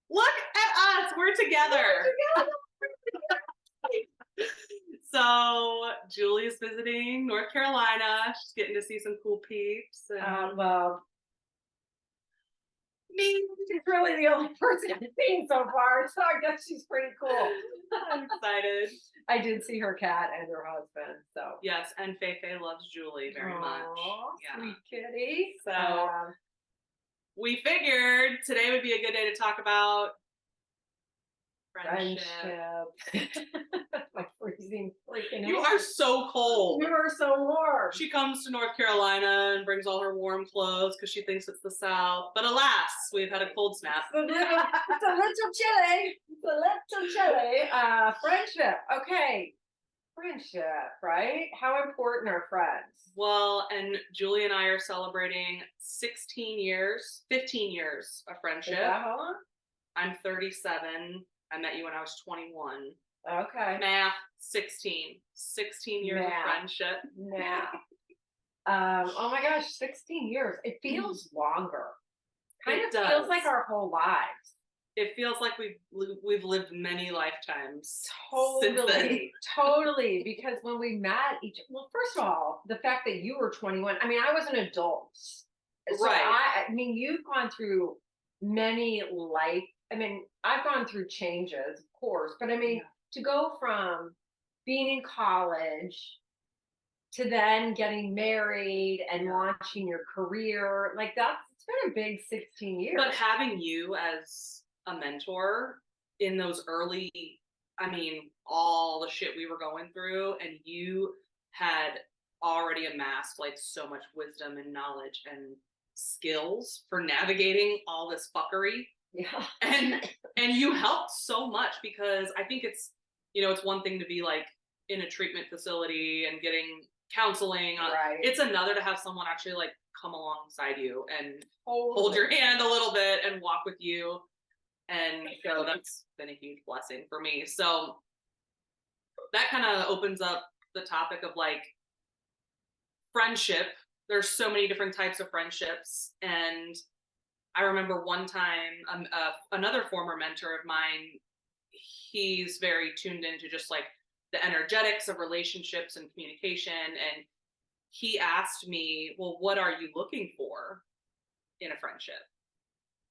Look at us. We're together. So Julie's visiting North Carolina. She's getting to see some cool peeps. And Well, me, she's really the only person I've seen so far, so I guess she's pretty cool. I'm excited. I did see her cat and her husband, so. Yes, and Feifei loves Julie very much. Yeah. Sweet kitty. So we figured today would be a good day to talk about friendship. My freezing freaking You are so cold. You are so warm. She comes to North Carolina and brings all her warm clothes because she thinks it's the South. But alas, we've had a cold snap. It's a little chilly. It's a little chilly. Friendship. Okay. Friendship, right? How important are friends? Well, and Julie and I are celebrating 15 years of friendship. Is that how long? I'm 37. I met you when I was 21. Okay. Math, 16 years of friendship. Math. Oh my gosh, 16 years. It feels longer. Kind of feels like our whole lives. It feels like we've lived many lifetimes. Totally. Because when we met well, first of all, the fact that you were 21, I mean, I was an adult. So right. I mean, you've gone through many I've gone through changes, of course, but I mean, to go from being in college to then getting married and launching your career, like it's been a big 16 years. But having you as a mentor in those early, all the shit we were going through, and you had already amassed like so much wisdom and knowledge and skills for navigating all this fuckery. Yeah. And you helped so much, because I think it's one thing to be like in a treatment facility and getting counseling. Right. It's another to have someone actually like come alongside you and hold your hand a little bit and walk with you. And so that's been a huge blessing for me. So that kind of opens up the topic of like friendship. There's so many different types of friendships. And I remember one time, another former mentor of mine, he's very tuned into just like the energetics of relationships and communication. And he asked me, well, what are you looking for in a friendship?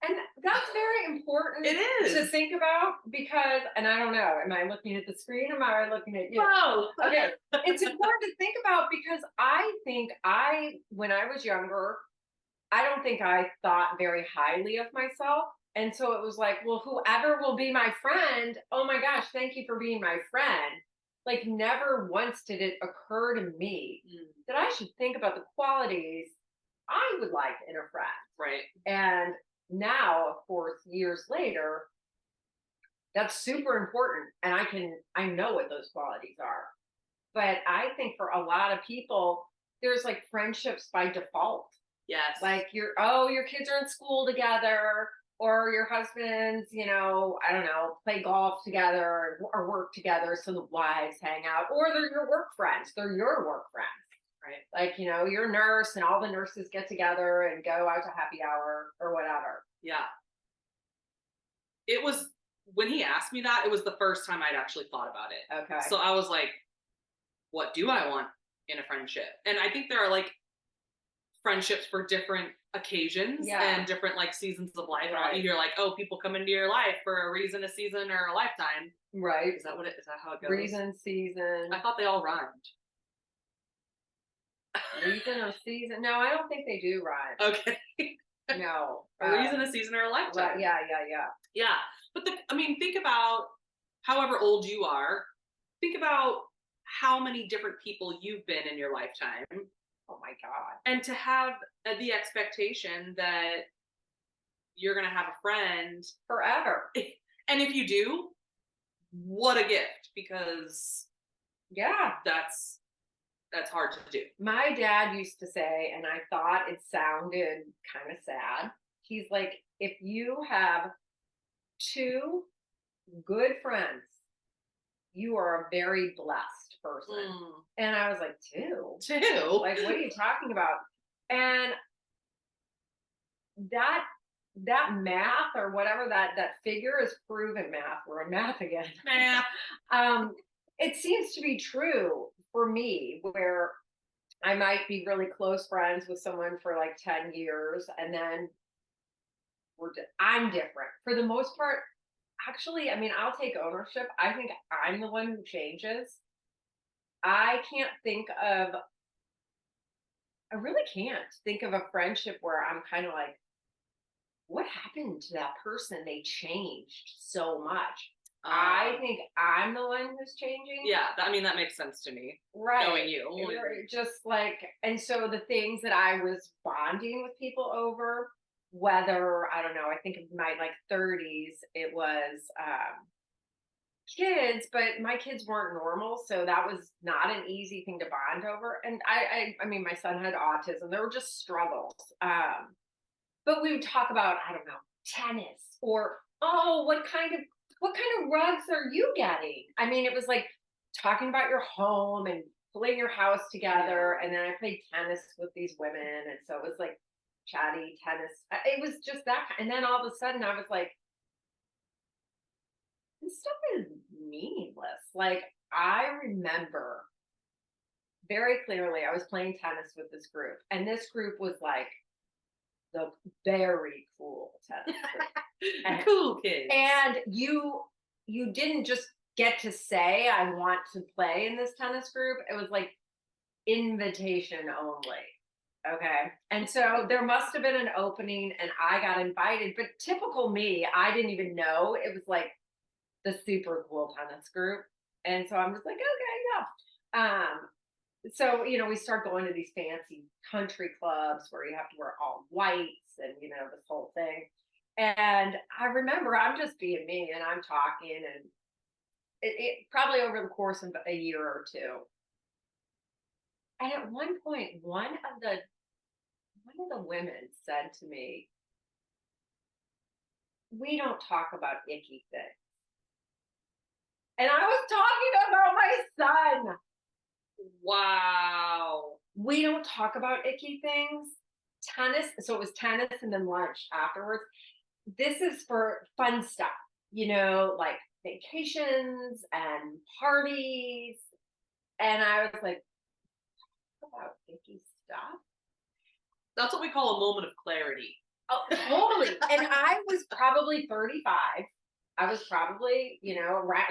And that's very important to think about, because, and I don't know, am I looking at the screen or am I looking at you? Oh, okay. It's important to think about, because I think when I was younger, I don't think I thought very highly of myself. And so it was like, well, whoever will be my friend, oh my gosh, thank you for being my friend. Like, never once did it occur to me that I should think about the qualities I would like in a friend. Right. And now, of course, years later, that's super important. And I know what those qualities are. But I think for a lot of people, there's like friendships by default. Yes. Like your kids are in school together, or your husbands, I don't know, play golf together or work together. So the wives hang out, or they're your work friends. They're your work friends. Right. Like, you're a nurse and all the nurses get together and go out to happy hour or whatever. Yeah. It was, when he asked me that, it was the first time I'd actually thought about it. Okay. So I was like, what do I want in a friendship? And I think there are like friendships for different occasions and different like seasons of life. Right. And you're like, oh, people come into your life for a reason, a season, or a lifetime. Right. Is that how it goes? Reason, season. I thought they all rhymed. Reason or season? No, I don't think they do rhyme. Okay. No. A reason, a season, or a lifetime. Right. Yeah. Yeah. But think about however old you are. Think about how many different people you've been in your lifetime. Oh my God. And to have the expectation that you're going to have a friend forever. And if you do, what a gift, because that's hard to do. My dad used to say, and I thought it sounded kind of sad. He's like, if you have 2 good friends, you are a very blessed person. And I was like, 2? Like, what are you talking about? And that that math or whatever that figure is proven math. We're in math again. Math. It seems to be true for me, where I might be really close friends with someone for like 10 years, and then I'm different for the most part. Actually, I mean, I'll take ownership. I think I'm the one who changes. I can't think of, I really can't think of a friendship where I'm kind of like, what happened to that person? They changed so much. I think I'm the one who's changing. Yeah, I mean, that makes sense to me. Right. Knowing you. You're just like, and so the things that I was bonding with people over, whether, I don't know, I think in my like 30s, it was kids, but my kids weren't normal. So that was not an easy thing to bond over. And I mean, my son had autism. There were just struggles. But we would talk about, I don't know, tennis or, oh, what kind of rugs are you getting? I mean, it was like talking about your home and pulling your house together. And then I played tennis with these women. And so it was like chatty tennis. It was just that. And then all of a sudden I was like, this stuff is meaningless. Like, I remember very clearly, I was playing tennis with this group, and this group was like the very cool tennis group. Cool kids. And you didn't just get to say, I want to play in this tennis group. It was like invitation only. Okay. And so there must have been an opening and I got invited, but typical me, I didn't even know it was like the super cool tennis group. And so I'm just like, okay, yeah. So, we start going to these fancy country clubs where you have to wear all whites and, this whole thing. And I remember I'm just being me and I'm talking, and it probably over the course of a year or two. And at one point, one of the women said to me, we don't talk about icky things. And I was talking about my son. Wow. We don't talk about icky things. Tennis. So it was tennis and then lunch afterwards. This is for fun stuff, like vacations and parties. And I was like, talk about icky stuff. That's what we call a moment of clarity. Oh, totally. And I was probably 35. I was probably,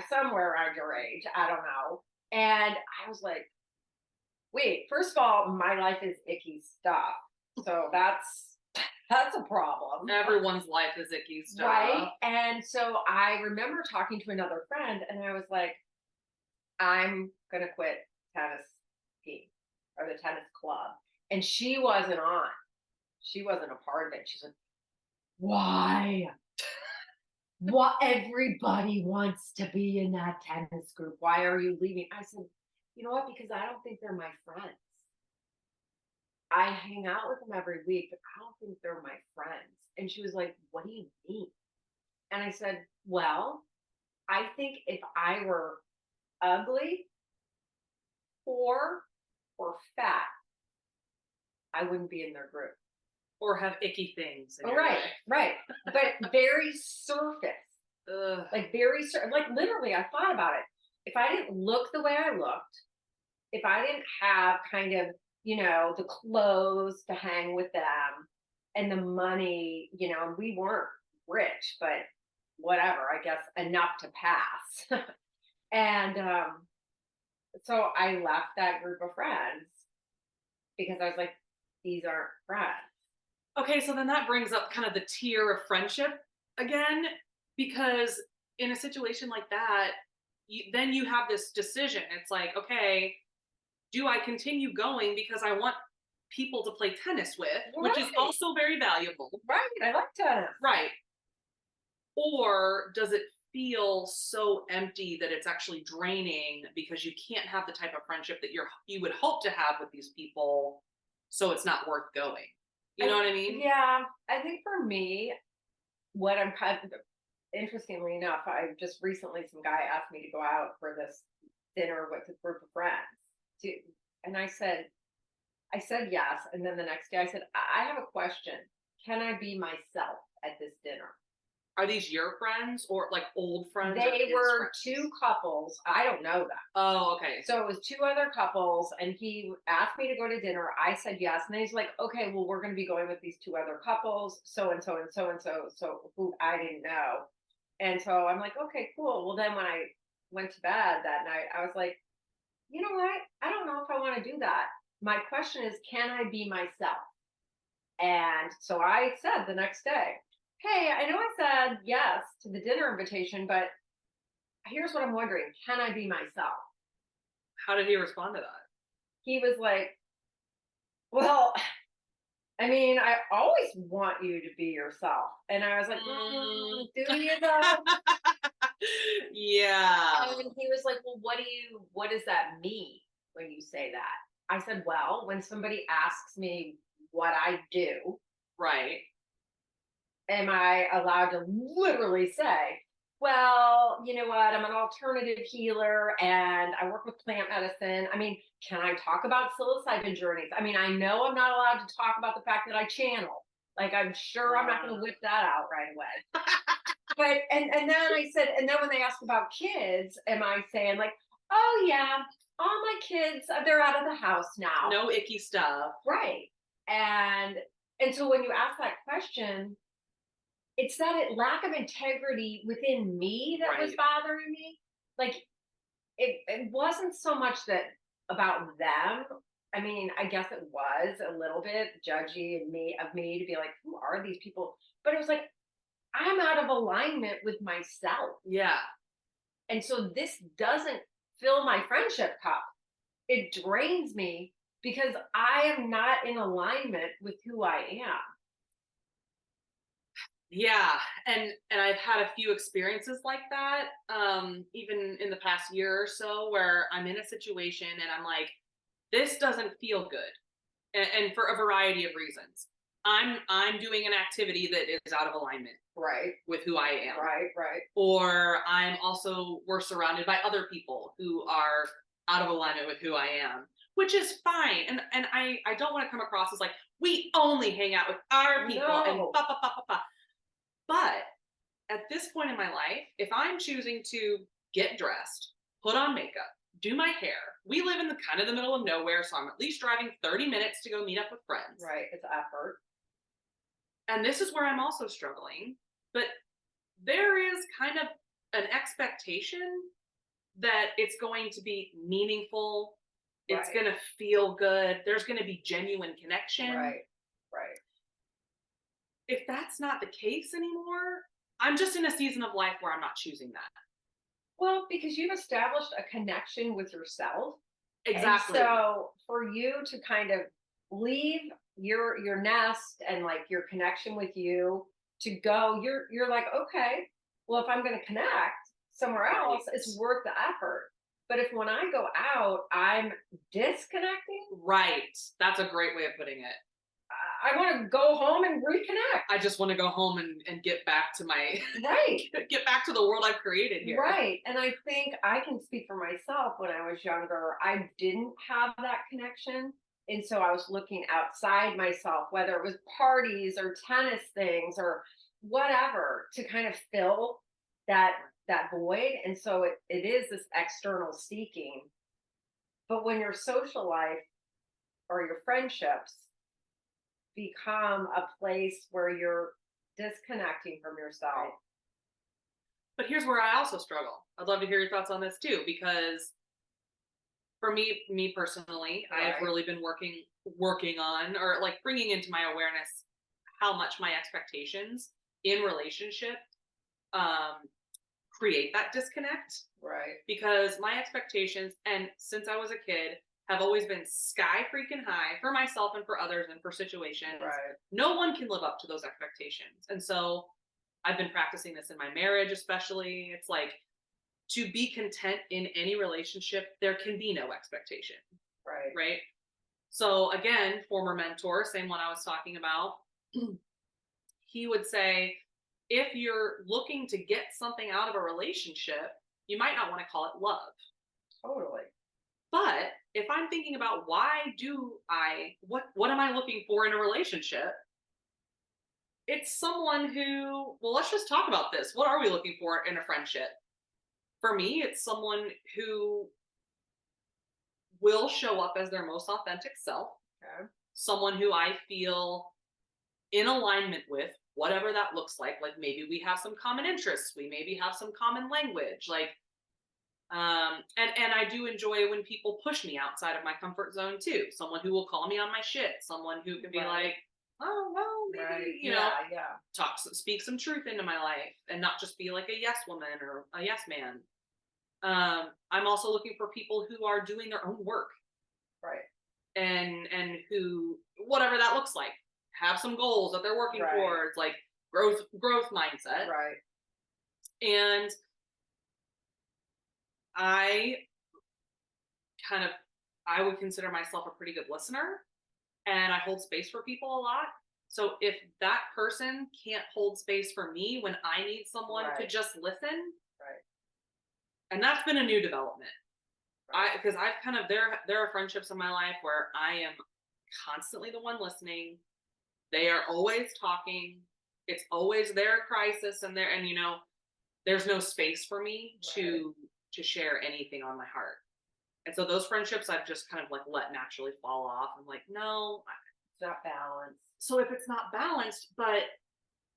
somewhere around your age. I don't know. And I was like, wait, first of all, my life is icky stuff. So that's a problem. Everyone's life is icky stuff. Right. And so I remember talking to another friend and I was like, I'm going to quit tennis team or the tennis club. And she wasn't on. She wasn't a part of it. She's like, why? What? Everybody wants to be in that tennis group. Why are you leaving? I said, you know what? Because I don't think they're my friends. I hang out with them every week, but I don't think they're my friends. And she was like, what do you mean? And I said, well, I think if I were ugly, poor, or fat, I wouldn't be in their group. Or have icky things. Right. But very surface. Like like literally, I thought about it. If I didn't look the way I looked, if I didn't have kind of, the clothes to hang with them and the money, we weren't rich, but whatever, I guess enough to pass. And so I left that group of friends because I was like, these aren't friends. Okay, so then that brings up kind of the tier of friendship again, because in a situation like that, then you have this decision. It's like, okay, do I continue going because I want people to play tennis with, which is also very valuable. Right, I like tennis. Right. Or does it feel so empty that it's actually draining because you can't have the type of friendship that you would hope to have with these people, so it's not worth going. You know what I mean? Yeah, I think for me, what I'm kind of, interestingly enough, I just recently, some guy asked me to go out for this dinner with a group of friends. And I said yes. And then the next day I said, I have a question. can I be myself at this dinner? Are these your friends or like old friends? Or They his were friends? two couples. I don't know them. Oh, okay. So it was two other couples, and he asked me to go to dinner. I said yes. And then he's like, okay, well, we're going to be going with these two other couples, so and so and so and so, so who I didn't know. And so I'm like, okay, cool. Well, then when I went to bed that night, I was like, you know what? I don't know if I want to do that. My question is, can I be myself? And so I said the next day, hey, I know I said yes to the dinner invitation, but here's what I'm wondering. Can I be myself? How did he respond to that? He was like, well, I mean, I always want you to be yourself. And I was like, do you though? Yeah. And he was like, well, what does that mean when you say that? I said, well, when somebody asks me what I do, Right. am I allowed to literally say, well, you know what? I'm an alternative healer and I work with plant medicine. I mean, can I talk about psilocybin journeys? I mean, I know I'm not allowed to talk about the fact that I channel. Like, I'm sure I'm not going to whip that out right away. But, and then I said, and then when they ask about kids, am I saying, like, oh, yeah, all my kids, they're out of the house now. No icky stuff. Right. And so when you ask that question, it's that lack of integrity within me that was Right. bothering me. Like it wasn't so much that about them. I mean, I guess it was a little bit judgy of me to be like, who are these people? But it was like, I'm out of alignment with myself. Yeah. And so this doesn't fill my friendship cup. It drains me because I am not in alignment with who I am. Yeah, and I've had a few experiences like that, even in the past year or so, where I'm in a situation and I'm like, this doesn't feel good, and for a variety of reasons. I'm doing an activity that is out of alignment Right. with who I am, Right. Right. or we're surrounded by other people who are out of alignment with who I am, which is fine. And I don't want to come across as like we only hang out with our people and No. ba ba ba ba ba. But at this point in my life, if I'm choosing to get dressed, put on makeup, do my hair, we live in the kind of the middle of nowhere, so I'm at least driving 30 minutes to go meet up with friends. Right. It's effort. And this is where I'm also struggling, but there is kind of an expectation that it's going to be meaningful, it's Right. going to feel good, there's going to be genuine connection. Right. Right. If that's not the case anymore, I'm just in a season of life where I'm not choosing that. Well, because you've established a connection with yourself. Exactly. And so for you to kind of leave your nest and like your connection with you to go, you're like, okay, well, if I'm gonna connect somewhere else, it's worth the effort. But if when I go out, I'm disconnecting, Right. That's a great way of putting it. I want to go home and reconnect. I just want to go home and get back to my Right. get back to the world I've created here. Right. And I think I can speak for myself. When I was younger, I didn't have that connection. And so I was looking outside myself, whether it was parties or tennis things or whatever, to kind of fill that void. And so it is this external seeking. But when your social life or your friendships become a place where you're disconnecting from yourself. But here's where I also struggle. I'd love to hear your thoughts on this too, because for me personally, Right. I've really been working on, or like bringing into my awareness how much my expectations in relationship create that disconnect. Right. Because my expectations, and since I was a kid, have always been sky freaking high for myself and for others and for situations. Right. No one can live up to those expectations. And so I've been practicing this in my marriage, especially. It's like, to be content in any relationship, there can be no expectation. Right. Right. So again, former mentor, same one I was talking about, he would say, if you're looking to get something out of a relationship, you might not want to call it love. Totally. But if I'm thinking about what am I looking for in a relationship? it's someone who, well, let's just talk about this. What are we looking for in a friendship? For me, it's someone who will show up as their most authentic self, Okay. someone who I feel in alignment with, whatever that looks like. Like maybe we have some common interests, we maybe have some common language, like and I do enjoy when people push me outside of my comfort zone too. Someone who will call me on my shit, someone who can be Right. like, oh well, maybe, Right. you know, Yeah. speak some truth into my life and not just be like a yes woman or a yes man. I'm also looking for people who are doing their own work Right. and who, whatever that looks like, have some goals that they're working Right. towards, like growth mindset. Right. And I kind of, I would consider myself a pretty good listener, and I hold space for people a lot. So if that person can't hold space for me when I need someone to Right. just listen, Right. and that's been a new development. Right. Because I've kind of, there are friendships in my life where I am constantly the one listening. They are always talking. It's always their crisis and their, and there's no space for me Right. to share anything on my heart. And so those friendships I've just kind of like let naturally fall off. I'm like, no. It's not balanced. So if it's not balanced, but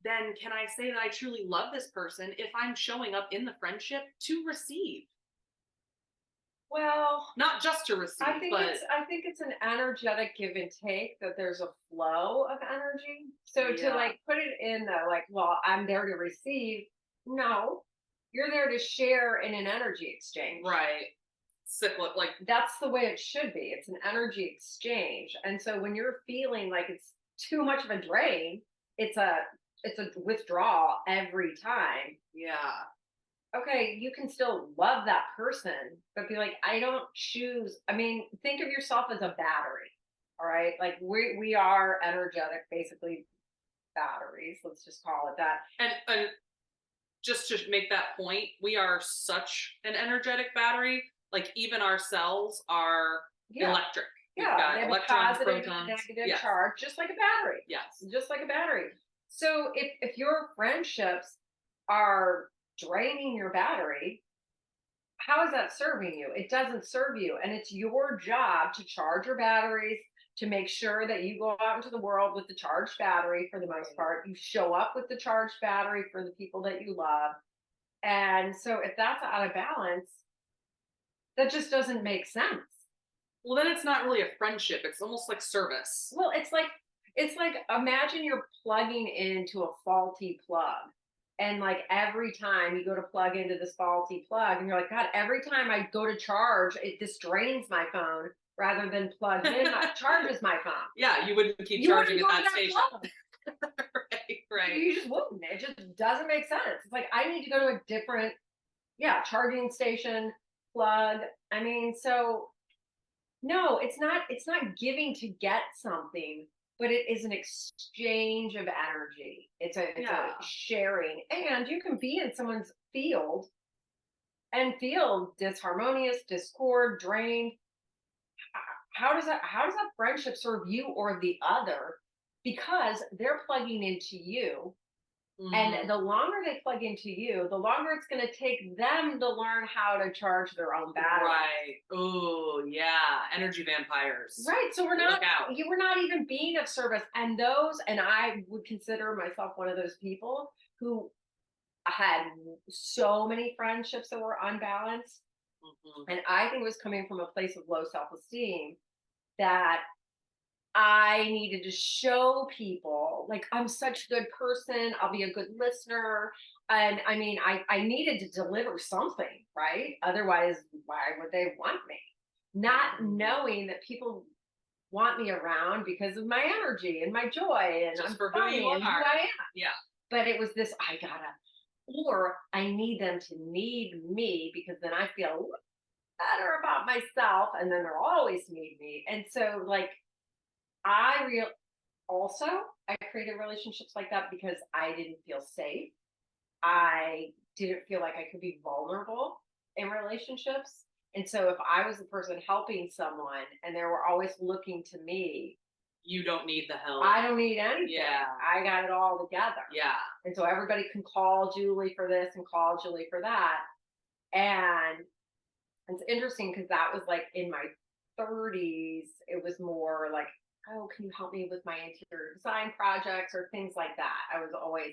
then can I say that I truly love this person if I'm showing up in the friendship to receive, Well, not just to receive, but I think it's an energetic give and take, that there's a flow of energy. So to yeah, like put it in the like, well, I'm there to receive. No, you're there to share in an energy exchange. right. Cyclic, like, That's the way it should be. It's an energy exchange. And so when you're feeling like it's too much of a drain, it's a it's a withdrawal every time. yeah, Okay, you can still love that person, but be like, I don't choose. I mean, think of yourself as a battery. All right. Like we are energetic, basically batteries. Let's just call it that. and just to make that point, we are such an energetic battery. Like even our cells are Yeah. electric. We've Yeah. They got have a electrons, positive and a protons. negative Yes, charge, just like a battery. yes, Just like a battery. So if your friendships are draining your battery, how is that serving you? It doesn't serve you. And it's your job to charge your batteries, to make sure that you go out into the world with the charged battery for the most part. You show up with the charged battery for the people that you love. And so if that's out of balance, that just doesn't make sense. well then it's not really a friendship, it's almost like service. Well, it's like imagine you're plugging into a faulty plug. And like every time you go to plug into this faulty plug, and you're like, God, every time I go to charge, this drains my phone rather than plugs in, charges my phone. Yeah, you wouldn't keep You charging wouldn't at go to that that station. plug. Right. You just wouldn't. It just doesn't make sense. It's like I need to go to a different, yeah, charging station, plug. I mean, so no, it's not giving to get something, but it is an exchange of energy. It's a Yeah. sharing. And you can be in someone's field and feel disharmonious, discord, drained. How does that friendship serve you or the other? Because they're plugging into you. Mhm. And the longer they plug into you, the longer it's going to take them to learn how to charge their own battery. Right. Oh, yeah. Energy vampires. Right. So Look out. we're not even being of service. And I would consider myself one of those people who had so many friendships that were unbalanced. Mhm. And I think it was coming from a place of low self-esteem, that I needed to show people like I'm such a good person. I'll be a good listener. And I mean, I needed to deliver something, right? Otherwise, why would they want me? Not Mhm. knowing that people want me around because of my energy and my joy, and Just I'm for who you funny and who are. I am. Yeah. But it was this, I gotta, or I need them to need me because then I feel better about myself, and then they'll always need me. And so like I real also I created relationships like that because I didn't feel safe. I didn't feel like I could be vulnerable in relationships. And so if I was the person helping someone and they were always looking to me, you don't need the help. I don't need anything. Yeah. I got it all together. Yeah. And so everybody can call Julie for this and call Julie for that. And it's interesting because that was like in my 30s, it was more like, oh, can you help me with my interior design projects or things like that? I was always,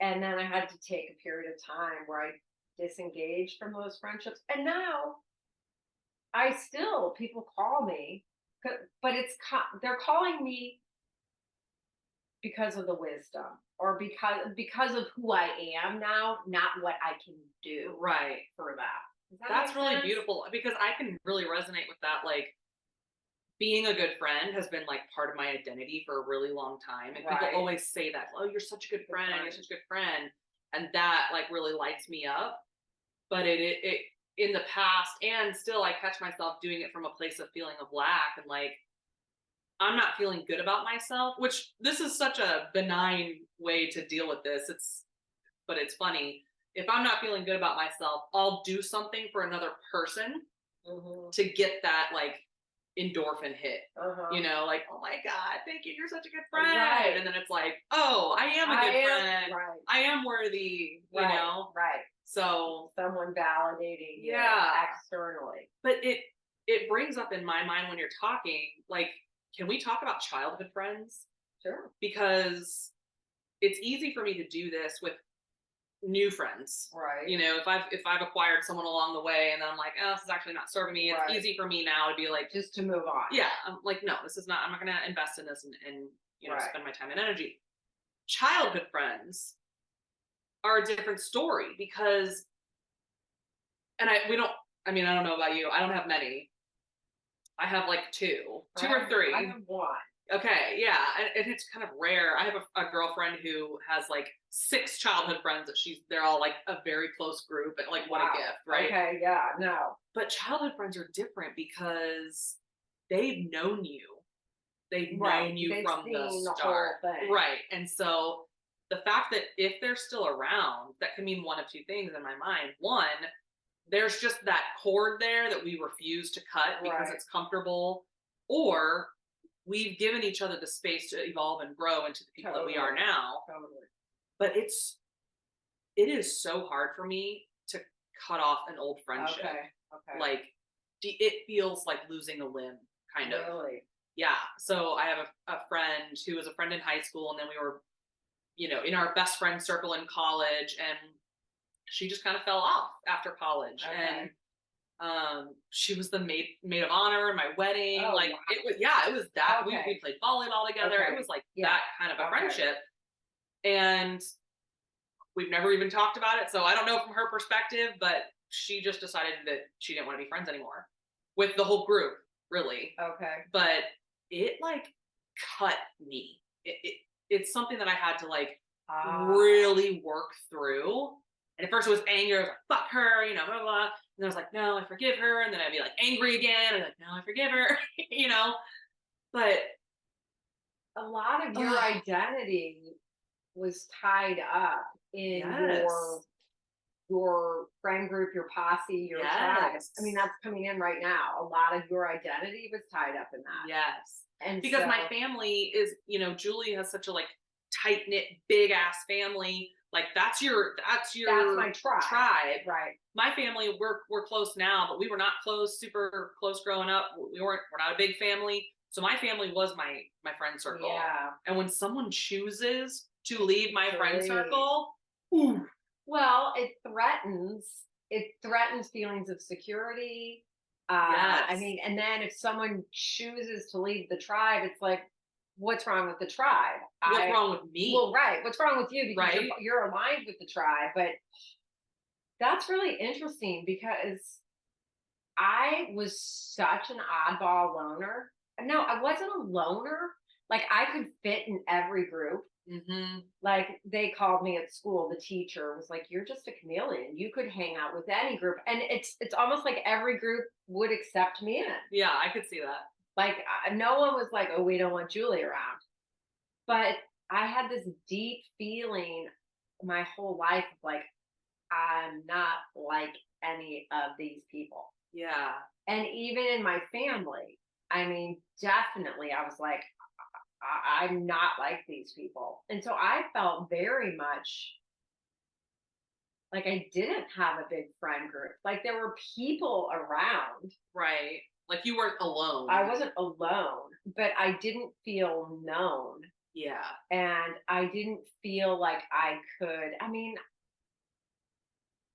and then I had to take a period of time where I disengaged from those friendships. And now people call me, but they're calling me because of the wisdom or because of who I am now, not what I can do Right. for that. That's really beautiful because I can really resonate with that. Like, being a good friend has been like part of my identity for a really long time. And people always say that, oh, you're such a good friend, you're such a good friend. And that like really lights me up. But it in the past and still I catch myself doing it from a place of feeling of lack and like, I'm not feeling good about myself, which this is such a benign way to deal with this. But it's funny. If I'm not feeling good about myself, I'll do something for another person to get that like endorphin hit, you know, like, oh my God, thank you, you're such a good friend. Right. And then it's like, oh, I am a good friend. Right. I am worthy, you know? Right. So someone validating you externally. But it brings up in my mind when you're talking, like, can we talk about childhood friends? Sure. Because it's easy for me to do this with new friends, right? You know, if I've acquired someone along the way and then I'm like, oh, this is actually not serving me, it's easy for me now to be like, just to move on. Yeah, I'm like, no, this is not, I'm not going to invest in this and you know, spend my time and energy. Childhood friends are a different story because, and I don't know about you, I don't have many. I have like two or three. I have one. Okay, yeah, and it's kind of rare. I have a girlfriend who has like 6 childhood friends that they're all like a very close group, and like what a gift, right? Okay, yeah, no. But childhood friends are different because they've known you. They've known you from the start. Right. And so the fact that if they're still around, that can mean one of two things in my mind. One, there's just that cord there that we refuse to cut because it's comfortable, or we've given each other the space to evolve and grow into the people that we are now. But it is so hard for me to cut off an old friendship. Okay. Like, it feels like losing a limb, kind of. Really? Yeah. So I have a friend who was a friend in high school, and then we were, you know, in our best friend circle in college, and she just kind of fell off after college. And she was the maid of honor in my wedding. It was that. We played volleyball together. It was like that kind of a friendship. And we've never even talked about it. So I don't know from her perspective, but she just decided that she didn't want to be friends anymore with the whole group, really. Okay. But it like cut me. It's something that I had to like really work through. And at first it was anger. I was like, fuck her, you know, blah, blah. And then I was like, no, I forgive her. And then I'd be like angry again. And like, no, I forgive her, you know. But a lot of your identity was tied up in your friend group, your posse, your tribe. I mean, that's coming in right now. A lot of your identity was tied up in that. Yes. And because my family is, you know, Julie has such a like tight knit, big ass family. Like that's my tribe. Right. My family, we're close now, but we were not super close growing up. We're not a big family. So my family was my friend circle. Yeah. And when someone chooses to leave my friend circle, ooh. Well, it threatens feelings of security. I mean, and then if someone chooses to leave the tribe, it's like, what's wrong with the tribe? What's wrong with me? Well, right. What's wrong with you? Because you're aligned with the tribe. But that's really interesting because I was such an oddball loner. No, I wasn't a loner. Like I could fit in every group. Mm-hmm. Like they called me at school. The teacher was like, "You're just a chameleon. You could hang out with any group." And it's almost like every group would accept me in. Yeah, I could see that. Like no one was like, "Oh, we don't want Julie around." But I had this deep feeling my whole life of like, I'm not like any of these people. Yeah. And even in my family, I mean, definitely, I was like, I'm not like these people. And so I felt very much like I didn't have a big friend group. Like there were people around. Right. Like you weren't alone. I wasn't alone, but I didn't feel known. Yeah. And I didn't feel like I could, I mean,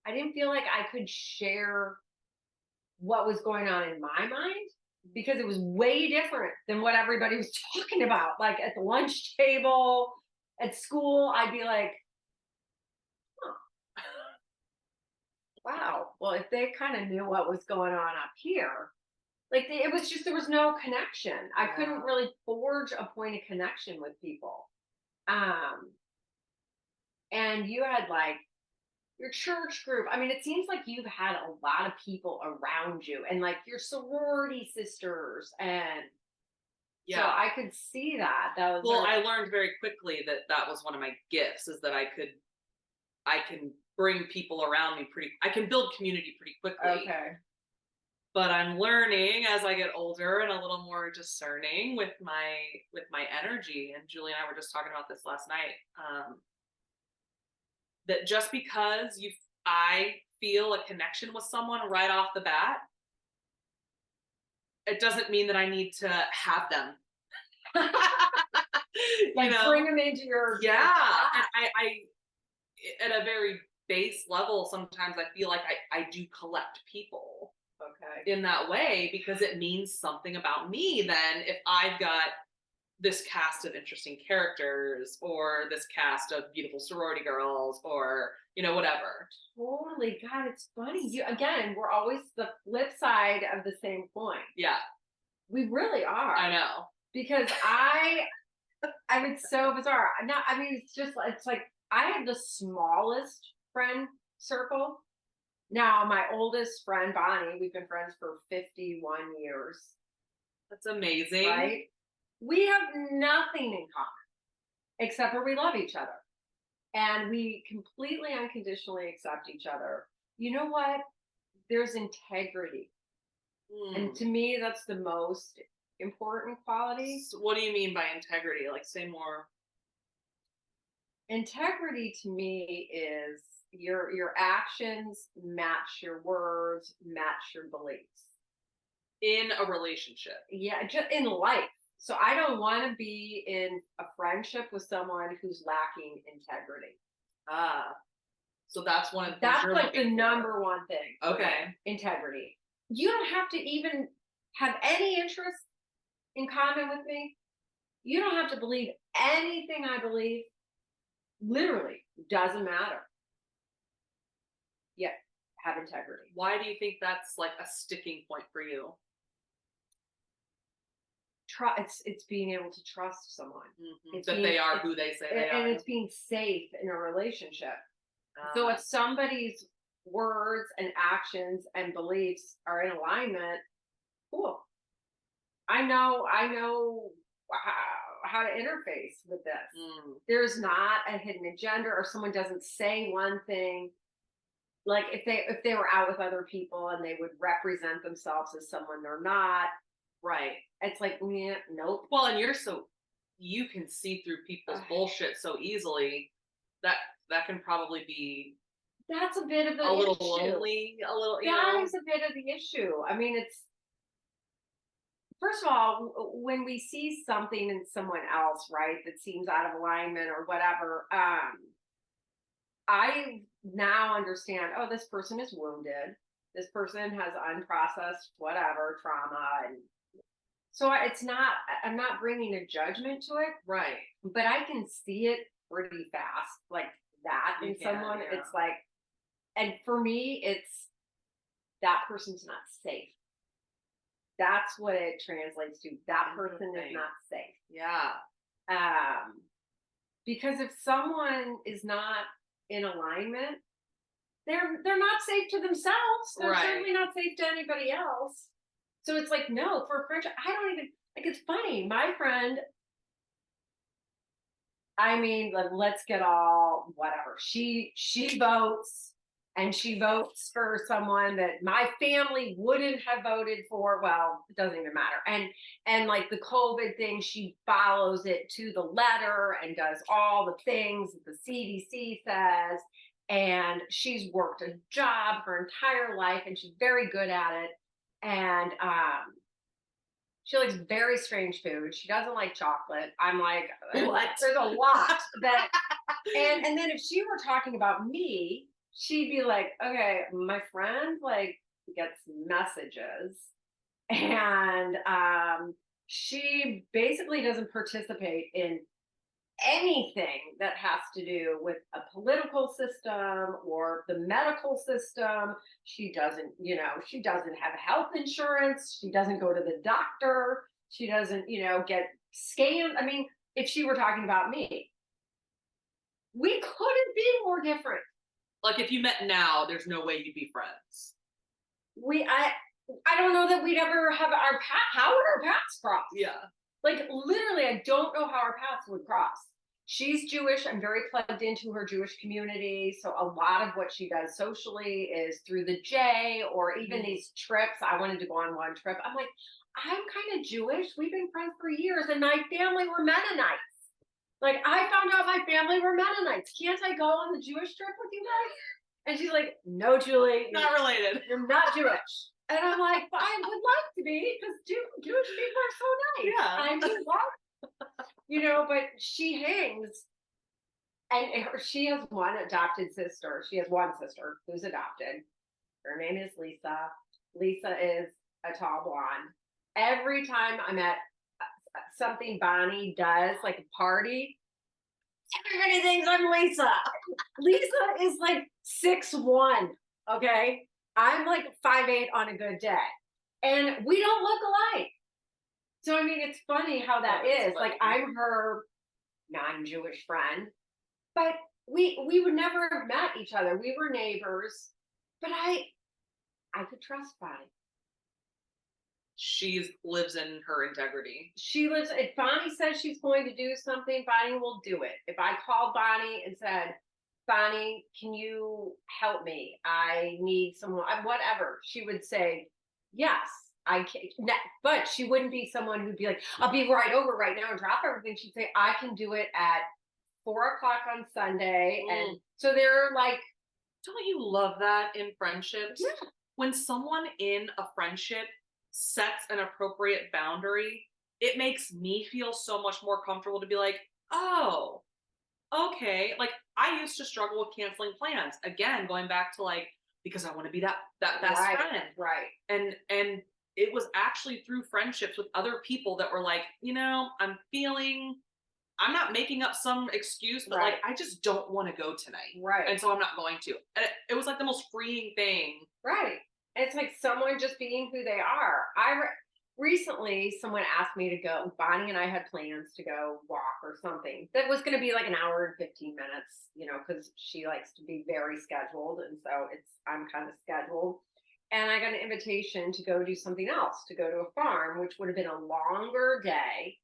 I didn't feel like I could share what was going on in my mind because it was way different than what everybody was talking about. Like at the lunch table, at school, I'd be like, huh, wow. Well, if they kind of knew what was going on up here, like it was just there was no connection. I couldn't really forge a point of connection with people. Um, and you had like your church group. I mean, it seems like you've had a lot of people around you, and like your sorority sisters, and so I could see that. That was well. I learned very quickly that that was one of my gifts, is that I can bring people around me I can build community pretty quickly. okay. But I'm learning as I get older and a little more discerning with my energy. And Julie and I were just talking about this last night. That just because I feel a connection with someone right off the bat, it doesn't mean that I need to have them. Like bring them into your I at a very base level, sometimes I feel like I do collect people. Okay. In that way, because it means something about me then if I've got this cast of interesting characters or this cast of beautiful sorority girls or whatever. Totally. God, it's funny. You again, we're always the flip side of the same coin. Yeah. We really are. I know. Because it's so bizarre. I mean, it's like I have the smallest friend circle. Now, my oldest friend, Bonnie, we've been friends for 51 years. That's amazing. Right? We have nothing in common except for we love each other. And we completely unconditionally accept each other. You know what? There's integrity. And to me, that's the most important quality. So what do you mean by integrity? Like, say more. Integrity to me is your actions match your words, match your beliefs. In a relationship. Yeah, just in life. So I don't want to be in a friendship with someone who's lacking integrity. So that's one of the things that's you're like the for. number one thing. Okay. Integrity. You don't have to even have any interest in common with me. You don't have to believe anything I believe. Literally, doesn't matter. Yet, have integrity. Why do you think that's like a sticking point for you? It's being able to trust someone. Mm-hmm. That they are who they say they are. And it's being safe in a relationship. So if somebody's words and actions and beliefs are in alignment, cool. I know how to interface with this. There's not a hidden agenda, or someone doesn't say one thing. Like if they were out with other people and they would represent themselves as someone they're not. Right. It's like, yeah, nope. Well, and you can see through people's bullshit so easily that can probably be. That's a bit of the a little issue. Lonely, a little. That is a bit of the issue. I mean, it's. First of all, when we see something in someone else, right, that seems out of alignment or whatever, I now understand, oh, this person is wounded. This person has unprocessed whatever trauma. And so I'm not bringing a judgment to it. Right. But I can see it pretty fast, like that in someone. Yeah. It's like, and for me, it's that person's not safe. That's what it translates to. That person is not safe. Yeah. Because if someone is not in alignment, they're not safe to themselves. They're certainly not safe to anybody else. So it's like, no, for a friendship, I don't even like. It's funny. My friend, I mean, let's get all whatever. She votes and she votes for someone that my family wouldn't have voted for. Well, it doesn't even matter. And like the COVID thing, she follows it to the letter and does all the things that the CDC says. And she's worked a job her entire life, and she's very good at it. And she likes very strange food. She doesn't like chocolate. I'm like, What? there's a lot that, and then if she were talking about me, she'd be like, okay, my friend like gets messages, and she basically doesn't participate in anything that has to do with a political system or the medical system. She doesn't, she doesn't have health insurance. She doesn't go to the doctor. She doesn't, get scammed. I mean, if she were talking about me, we couldn't be more different. Like if you met now, there's no way you'd be friends. I don't know that we'd ever have our path. How would our paths cross? Yeah. Like literally, I don't know how our paths would cross. She's Jewish. I'm very plugged into her Jewish community. So a lot of what she does socially is through the J, or even these trips. I wanted to go on one trip. I'm like, I'm kind of Jewish. We've been friends for years, and my family were Mennonites. Like I found out my family were Mennonites. Can't I go on the Jewish trip with you guys? And she's like, no, Julie. Not related. You're not Jewish. And I'm like, but I would like to be, because Jewish people are so nice. Yeah. I do love, but she hangs, and she has one adopted sister. She has one sister who's adopted. Her name is Lisa. Lisa is a tall blonde. Every time I'm at something Bonnie does, like a party, everybody thinks I'm Lisa. Lisa is like 6'1", okay? I'm like 5'8" on a good day. And we don't look alike. So, I mean, it's funny how that is. Like, I'm her non-Jewish friend, but we would never have met each other. We were neighbors, but I could trust Bonnie. She lives in her integrity. She lives, if Bonnie says she's going to do something, Bonnie will do it. If I called Bonnie and said, Bonnie, can you help me? I need someone, whatever. She would say, yes, I can. But she wouldn't be someone who'd be like, I'll be right over right now and drop everything. She'd say, I can do it at 4:00 on Sunday. And so they're like, don't you love that in friendships? Yeah. When someone in a friendship sets an appropriate boundary, it makes me feel so much more comfortable to be like, oh, okay. Like I used to struggle with canceling plans. Again, going back to like, because I want to be that best friend. Right. And it was actually through friendships with other people that were like, I'm not making up some excuse, but like, I just don't want to go tonight. Right. And so I'm not going to. And it was like the most freeing thing. Right. It's like someone just being who they are. Recently, someone asked me to go. Bonnie and I had plans to go walk or something. That was going to be like an hour and 15 minutes, because she likes to be very scheduled. And so I'm kind of scheduled. And I got an invitation to go do something else, to go to a farm, which would have been a longer day.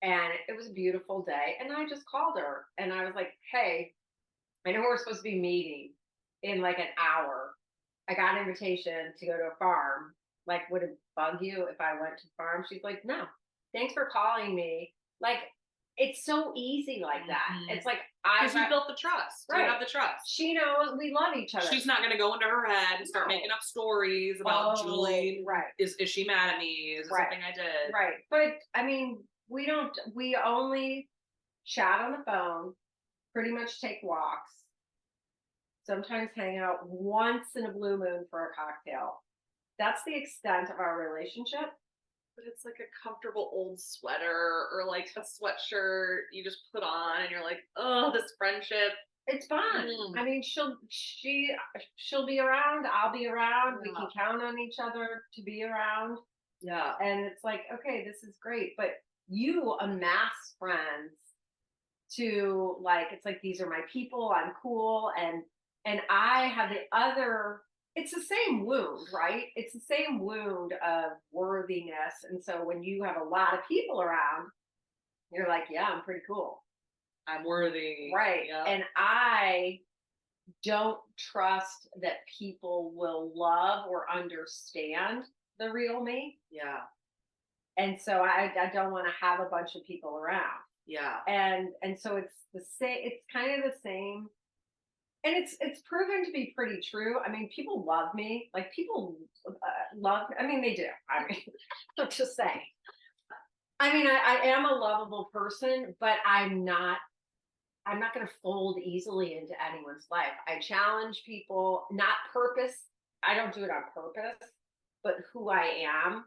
And it was a beautiful day. And I just called her and I was like, hey, I know we're supposed to be meeting in like an hour. I got an invitation to go to a farm. Like, would it bug you if I went to the farm? She's like, no, thanks for calling me. Like, it's so easy like that. It's like, because we built the trust. Right. We have the trust. She knows we love each other. She's not going to go into her head and start making up stories about Julie. Right. Is she mad at me? Is it something I did? Right. But I mean, we only chat on the phone, pretty much take walks, sometimes hang out once in a blue moon for a cocktail. That's the extent of our relationship. But it's like a comfortable old sweater or like a sweatshirt you just put on and you're like, oh, this friendship. It's fun. I mean, she'll be around, I'll be around. We can count on each other to be around. Yeah. And it's like, okay, this is great. But you amass friends to like, it's like, these are my people, I'm cool. And I have the other, it's the same wound, right? It's the same wound of worthiness. And so when you have a lot of people around, you're like, yeah, I'm pretty cool. I'm worthy. Right. Yep. And I don't trust that people will love or understand the real me. Yeah. And so I don't want to have a bunch of people around. Yeah. And so it's the same, it's kind of the same. And it's proven to be pretty true. I mean, people love me. Like people love. I mean, they do. I mean, I'm just saying. I mean, I am a lovable person, but I'm not. I'm not going to fold easily into anyone's life. I challenge people, not purpose. I don't do it on purpose, but who I am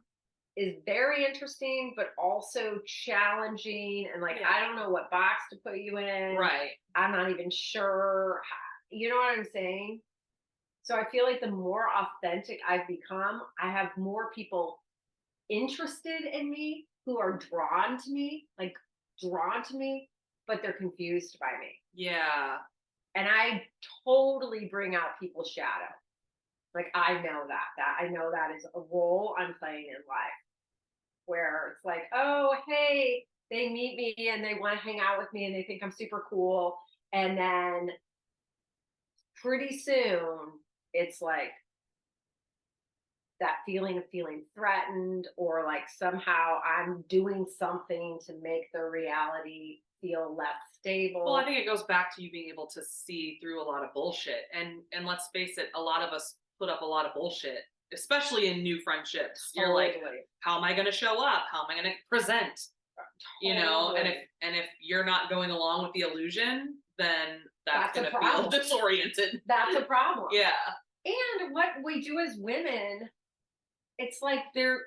is very interesting, but also challenging. And like, Yeah. I don't know what box to put you in. Right. I'm not even sure. You know what I'm saying? So I feel like the more authentic I've become, I have more people interested in me who are drawn to me, but they're confused by me. Yeah. And I totally bring out people's shadow. Like I know that I know that is a role I'm playing in life where it's like, oh, hey, they meet me and they want to hang out with me and they think I'm super cool. And then pretty soon it's like that feeling of feeling threatened or like somehow I'm doing something to make their reality feel less stable. Well, I think it goes back to you being able to see through a lot of bullshit. And let's face it, a lot of us put up a lot of bullshit, especially in new friendships. You're like, how am I going to show up? How am I going to present? You know, and if you're not going along with the illusion, then that's going to feel disoriented. That's a problem. Yeah. And what we do as women, it's like there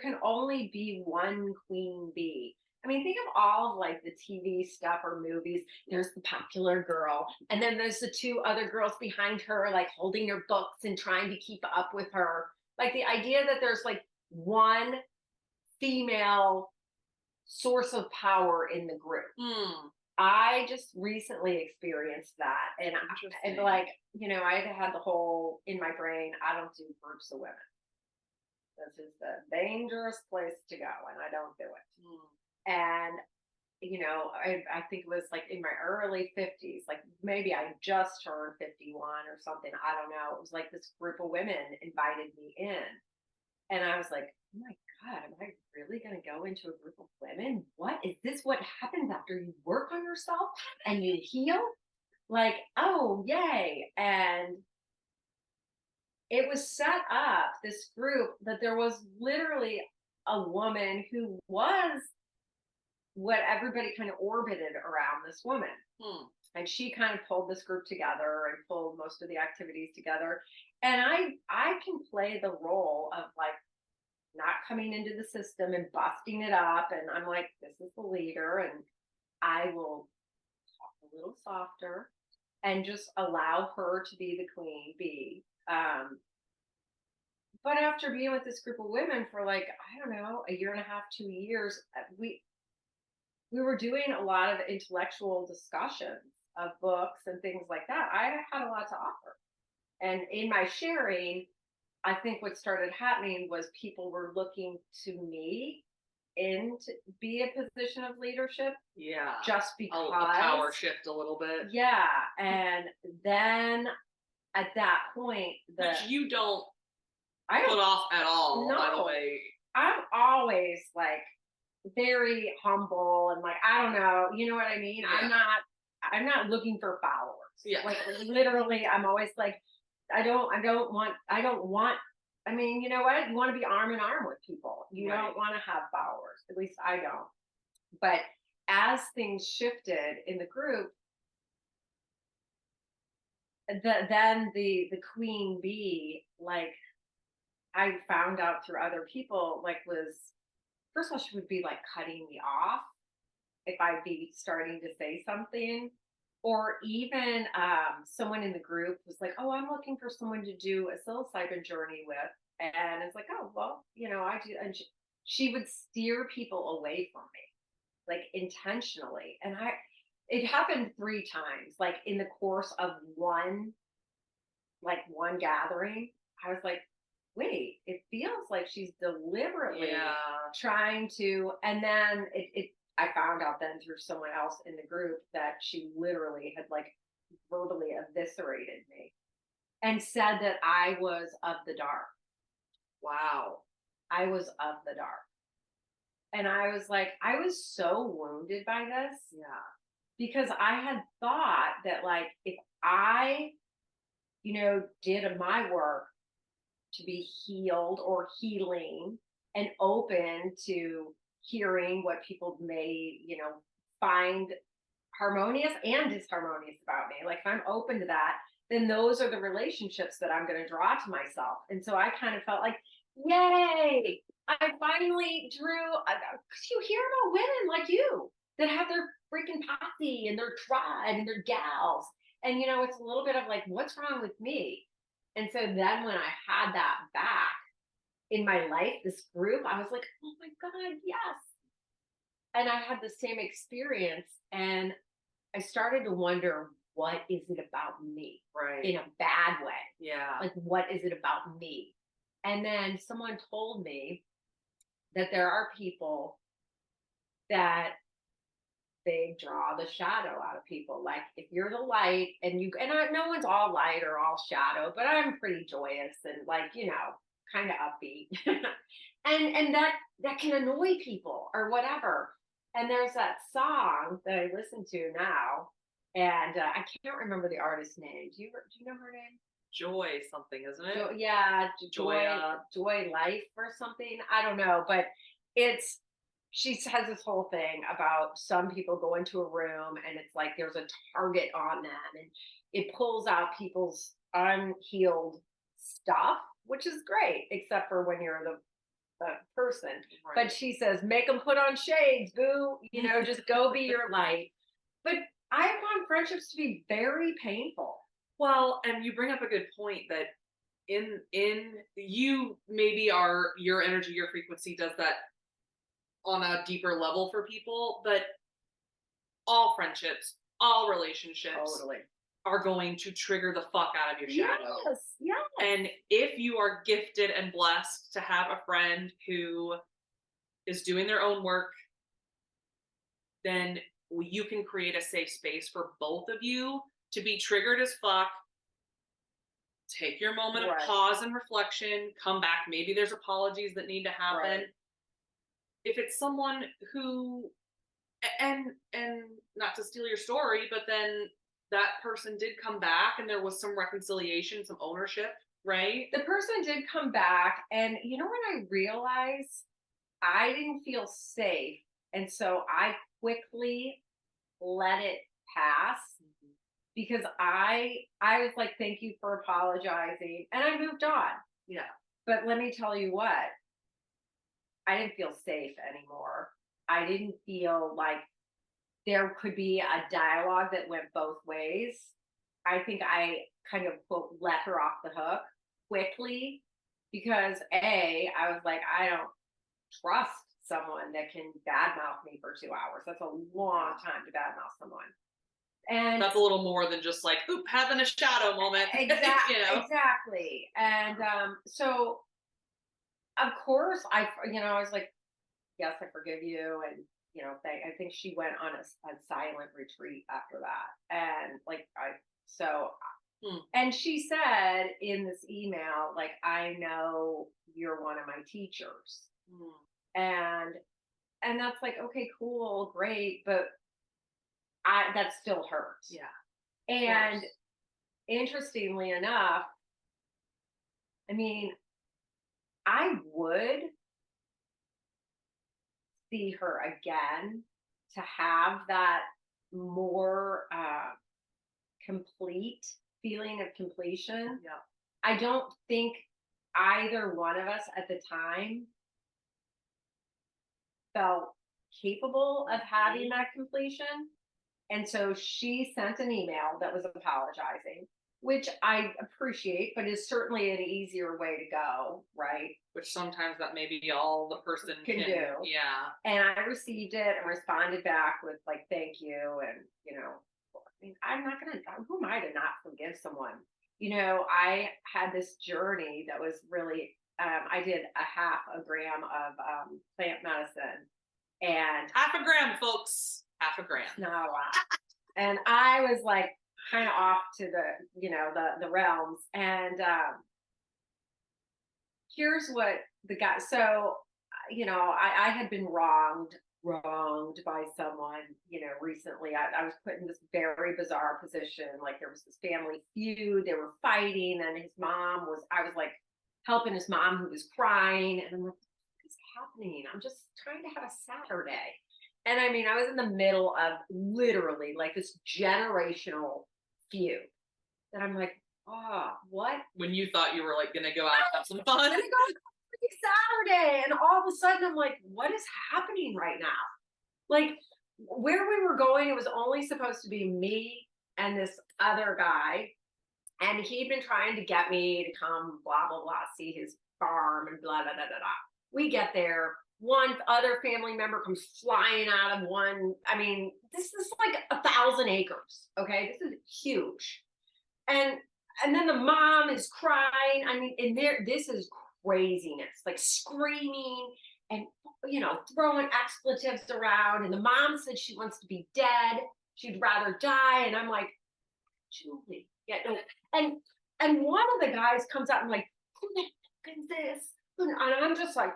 can only be one queen bee. I mean, think of all of like the TV stuff or movies. There's the popular girl, and then there's the two other girls behind her, like holding their books and trying to keep up with her. Like the idea that there's like one female source of power in the group. I just recently experienced that, and like I had the whole in my brain. I don't do groups of women. This is the dangerous place to go, and I don't do it. And I think it was like in my early 50s, like maybe I just turned 51 or something. I don't know. It was like this group of women invited me in, and I was like, oh my God, am I really going to go into a group of women? What is this? What happens after you work on yourself and you heal? Like, oh, yay. And it was set up, this group, that there was literally a woman who was what everybody kind of orbited around this woman. And she kind of pulled this group together and pulled most of the activities together. And I can play the role of like not coming into the system and busting it up. And I'm like, this is the leader, and I will talk a little softer and just allow her to be the queen bee. But after being with this group of women for like, I don't know, a year and a half, 2 years, we were doing a lot of intellectual discussions of books and things like that. I had a lot to offer. And in my sharing, I think what started happening was people were looking to me in to be a position of leadership. Yeah. Just because. A power shift a little bit. Yeah. And then at that point, which you don't put off at all, no, by the way. I'm always like very humble and like, I don't know, you know what I mean? Yeah. I'm not looking for followers. Yeah. Like literally, I'm always like, I don't want, I mean, you know what? You want to be arm in arm with people. You don't want to have followers. At least I don't. But as things shifted in the group, then the queen bee, like I found out through other people, like was, first of all, she would be like cutting me off if I'd be starting to say something. Or even someone in the group was like, oh, I'm looking for someone to do a psilocybin journey with. And it's like, oh, well, I do. And she would steer people away from me, like intentionally. And it happened 3 times, like in the course of one gathering. I was like, wait, it feels like she's deliberately trying to, and then I found out then through someone else in the group that she literally had like verbally eviscerated me and said that I was of the dark. Wow. I was of the dark. And I was like, I was so wounded by this. Yeah. Because I had thought that, like, if I, did my work to be healed or healing and open to hearing what people may, find harmonious and disharmonious about me, like if I'm open to that, then those are the relationships that I'm going to draw to myself. And so I kind of felt like, yay, I finally drew, because you hear about women like you that have their freaking posse and their tribe and their gals. And, it's a little bit of like, what's wrong with me? And so then when I had that back in my life, this group, I was like, oh my God, yes. And I had the same experience. And I started to wonder, what is it about me? Right. In a bad way. Yeah. Like, what is it about me? And then someone told me that there are people that they draw the shadow out of people. Like if you're the light and no one's all light or all shadow, but I'm pretty joyous and like, kind of upbeat. and that can annoy people or whatever. And there's that song that I listen to now, and I can't remember the artist's name. Do you know her name? Joy something, isn't it? Joy Life or something. I don't know, but she has this whole thing about some people go into a room and it's like there's a target on them and it pulls out people's unhealed stuff, which is great, except for when you're the person. Right. But she says, make them put on shades, boo, just go be your light. But I found friendships to be very painful. Well, and you bring up a good point that in you maybe your energy, your frequency does that on a deeper level for people, but all friendships, all relationships totally are going to trigger the fuck out of your shadow. Yes. And if you are gifted and blessed to have a friend who is doing their own work, then you can create a safe space for both of you to be triggered as fuck. Take your moment of pause and reflection, come back. Maybe there's apologies that need to happen. Right. If it's someone who, and not to steal your story, but then that person did come back and there was some reconciliation, some ownership, right? The person did come back, and when I realized I didn't feel safe, and so I quickly let it pass because I was like, thank you for apologizing, and I moved on. Yeah. But let me tell you what, I didn't feel safe anymore. I didn't feel like there could be a dialogue that went both ways. I think I kind of let her off the hook quickly because I was like, I don't trust someone that can badmouth me for 2 hours. That's a long time to badmouth someone. And that's a little more than just like, oop, having a shadow moment. Exactly. Exactly. And so of course I was like, yes, I forgive you. And I think she went on a silent retreat after that. And like, and she said in this email, like, I know you're one of my teachers. And that's like, okay, cool, great. But that still hurts. Yeah. And interestingly enough, I mean, I would see her again to have that more complete feeling of completion. Yeah. I don't think either one of us at the time felt capable of having that completion. And so she sent an email that was apologizing, which I appreciate, but is certainly an easier way to go, right? Which sometimes that may be all the person can do. Yeah. And I received it and responded back with like, thank you. And, I mean, who am I to not forgive someone? I had this journey that was really, I did a gram of plant medicine. And half a gram, folks. Half a gram. Not a lot. And I was like, kind of off to the, the realms. And here's what the guy, so, I had been wronged by someone, recently. I was put in this very bizarre position. Like there was this family feud, they were fighting, and I was like helping his mom who was crying. And I'm like, what is happening? I'm just trying to have a Saturday. And I mean, I was in the middle of literally like this generational feud. And I'm like, oh, what? When you thought you were like gonna go out and have some fun. I'm gonna go Saturday, and all of a sudden I'm like, what is happening right now? Like where we were going, it was only supposed to be me and this other guy, and he'd been trying to get me to come, blah blah blah, see his farm and blah blah blah blah blah. We get there, one other family member comes flying out of one. I mean, this is like 1,000 acres. Okay, this is huge, and then the mom is crying. I mean, and this is craziness, like screaming and throwing expletives around. And the mom said she wants to be dead. She'd rather die. And I'm like, Julie, yeah, no. And one of the guys comes out and like, who the fuck is this? And I'm just like,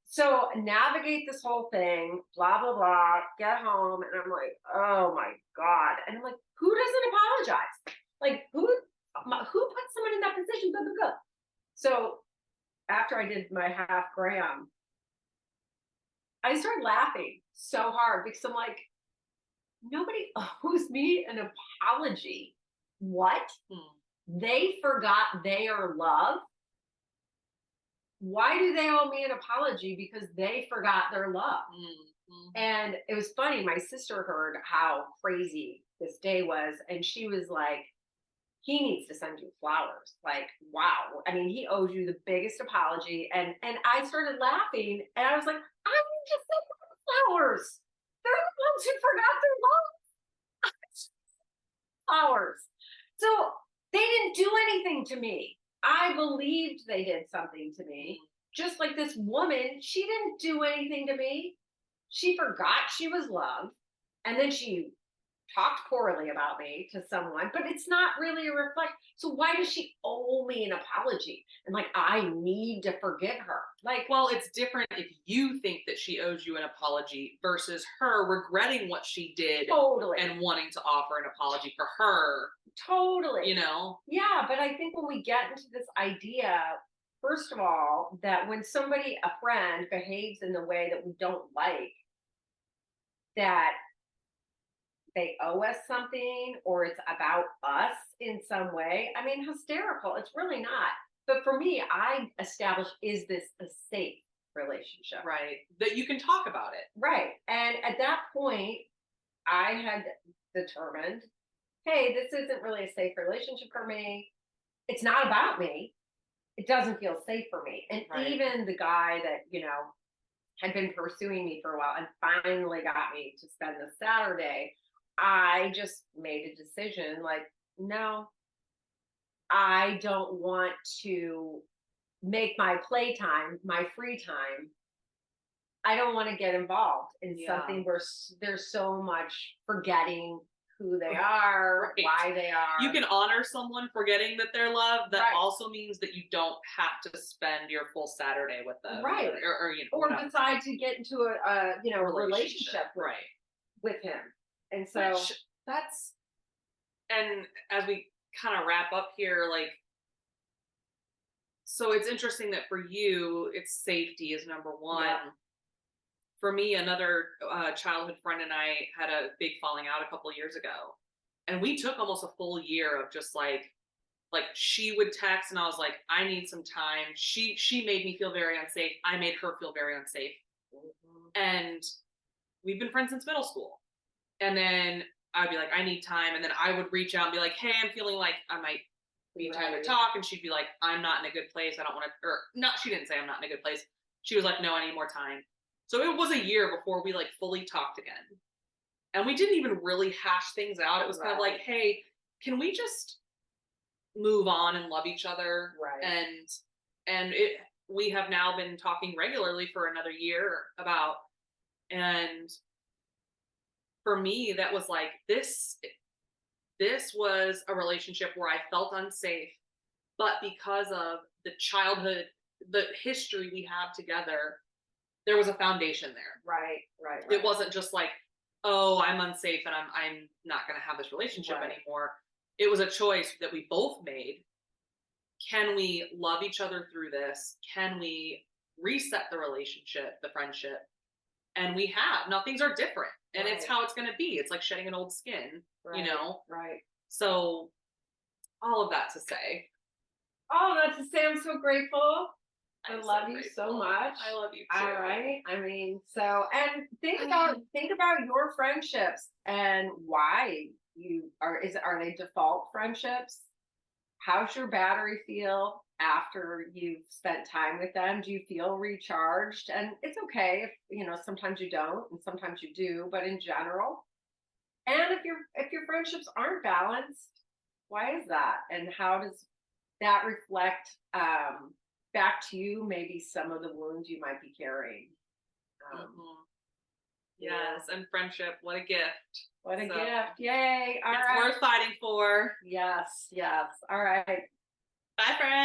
so navigate this whole thing, blah blah blah. Get home, and I'm like, oh my god. And I'm like, who doesn't apologize? Like who put someone in that position? Blah, blah, blah. So after I did my half gram, I started laughing so hard because I'm like, nobody owes me an apology. What? They forgot they are loved. Why do they owe me an apology? Because they forgot their love. And it was funny. My sister heard how crazy this day was, and she was like, he needs to send you flowers. Like, wow. I mean, he owes you the biggest apology. And I started laughing, and I was like, I need to send them flowers. They're the ones who forgot their love. Flowers. So they didn't do anything to me. I believed they did something to me. Just like this woman, she didn't do anything to me. She forgot she was loved. And then she talked poorly about me to someone, but it's not really a reflect. So why does she owe me an apology? And like, I need to forgive her. Like, well, it's different if you think that she owes you an apology versus her regretting what she did totally, and wanting to offer an apology for her. Totally. Yeah, but I think when we get into this idea, first of all, that when a friend behaves in the way that we don't like, that they owe us something or it's about us in some way. I mean, hysterical. It's really not. But for me, I establish, is this a safe relationship? Right. That you can talk about it. Right. And at that point, I had determined, hey, this isn't really a safe relationship for me. It's not about me. It doesn't feel safe for me. And even the guy that, had been pursuing me for a while and finally got me to spend the Saturday, I just made a decision like, no, I don't want to make my playtime, my free time. I don't want to get involved in something where there's so much forgetting who they are, why they are. You can honor someone forgetting that they're loved. That also means that you don't have to spend your full Saturday with them. Right. Or decide to get into a relationship with him. And so that's, and as we kind of wrap up here, like, so it's interesting that for you, it's safety is number one. Yeah. For me, another childhood friend and I had a big falling out a couple of years ago. And we took almost a full year of just like she would text and I was like, I need some time. She made me feel very unsafe. I made her feel very unsafe. And we've been friends since middle school. And then I'd be like, I need time. And then I would reach out and be like, hey, I'm feeling like I might need time to talk. And she'd be like, I'm not in a good place. I don't want to, or not, she didn't say I'm not in a good place. She was like, no, I need more time. So it was a year before we like fully talked again. And we didn't even really hash things out. It was kind of like, hey, can we just move on and love each other? Right. And we have now been talking regularly for another year about, and for me, that was like, this this was a relationship where I felt unsafe, but because of the childhood, the history we have together, there was a foundation there. Right, right, It right. wasn't just like, oh, I'm unsafe and I'm not going to have this relationship Right. anymore. It was a choice that we both made. Can we love each other through this? Can we reset the relationship, the friendship? And we have. Now things are different, and it's Right. how it's going to be. It's like shedding an old skin, you Right, know? right. So, all of that to say, Oh, that's to say, I'm so grateful. I I'm so love you so grateful. much. I love you too. All right. I mean, so, and think about your friendships and why you are they default friendships? How's your battery feel after you've spent time with them? Do you feel recharged? And it's okay if, sometimes you don't and sometimes you do, but in general. And if your friendships aren't balanced, why is that? And how does that reflect back to you maybe some of the wounds you might be carrying? Um, Mhm. yeah. Yes, and friendship, what a gift. What a So, gift. Yay. All it's right. worth fighting for. Yes, yes. All right. Bye, friends.